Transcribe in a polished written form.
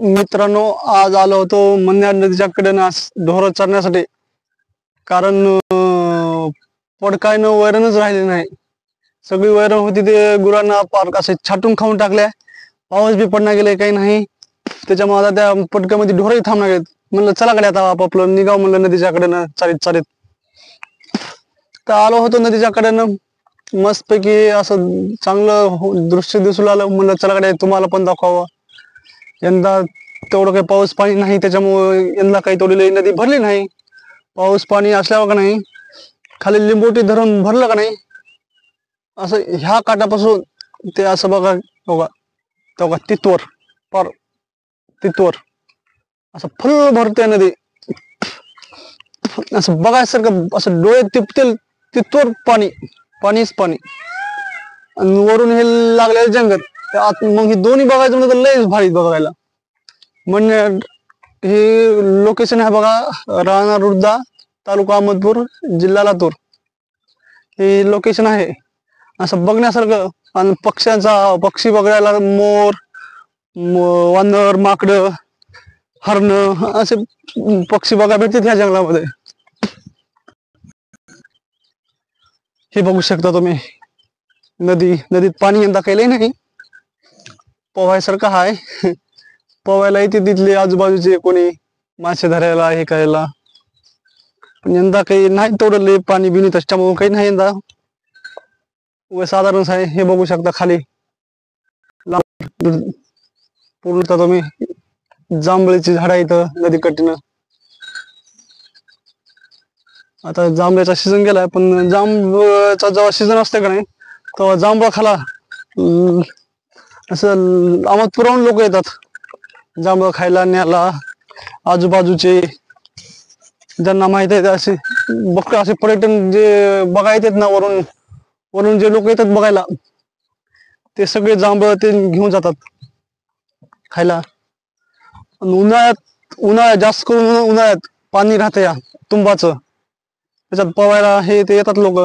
मित्रांनो, आज आलो होतो मन्याड नदीच्या कडेनं ढोरं चरण्यासाठी. कारण पडकायनं वैरणच राहिले नाही. सगळी वैरण होती ते गुरांना पार असे छाटून खाऊन टाकल्या. पाऊस बी पडना गेले, काही नाही. त्याच्यामुळे आता त्या पडक्यामध्ये ढोरही थांबणार गेलेत. म्हणलं चला कडे आता आपापलं निघाव म्हणलं नदीच्या कडेनं चालीत चालीत. तर आलो होतो नदीच्या कडेनं, मस्तपैकी असं चांगलं दृश्य दिसू लागलं. म्हणलं चला कडे तुम्हाला पण दाखवावं. यंदा तेवढं काही पाऊस पाणी नाही, त्याच्यामुळे यंदा काही तेवढी लई नदी भरली नाही. पाऊस पाणी असल्यावर का नाही, खाली लिंबोटी धरण भरलं का नाही, असं ह्या काठापासून ते असं बघा बघा तेव्हा तिथवर पार तिथवर असं फुल भरते नदी. असं बघायसारखं, असं डोळे तिपतील तिथवर पाणी पाणीच पाणी. आणि वरून हे लागलेले जंगल. मग हे दोन्ही बघायचं म्हणजे तर लयच भारी बघायला. म्हणजे हे लोकेशन आहे बघा, राहणार रुद्दा, तालुका अहमदपूर, जिल्हा लातूर. हे लोकेशन आहे असं बघण्यासारखं. आणि पक्षी बघायला मोर, वानर, माकडं, हरण असे पक्षी बघायला भेटतात ह्या जंगलामध्ये. हे बघू शकता तुम्ही नदीत पाणी यंदा काही नाही. पोहायसारखं आहे. पोहायला येते तिथले आजूबाजूचे कोणी मासे धरायला हे करायला. पण यंदा काही नाही तेवढं लय पाणी बिनी, त्याच्यामुळे काही नाही यंदा. साधारणच आहे. हे बघू शकता खाली पूर्ण तुम्ही जांभळीची झाड आहेत नदीकडेनं. आता जांभळ्याचा सीझन गेलाय, पण जांभळाचा जेव्हा सीझन असते का नाही, तेव्हा जांभळा खाला असं अहमदपुराहून लोक येतात जांभळं खायला न्यायला. आजूबाजूचे ज्यांना माहित आहे असे बघ, असे पर्यटन जे बघायला येतात ना, वरून वरून जे लोक येतात बघायला, ते सगळे जांभळं ते घेऊन जातात खायला. उन्हाळ्यात जास्त करून उन्हाळ्यात पाणी राहतं या तुंबाचं, त्याच्यात पवायला हे ते येतात लोक.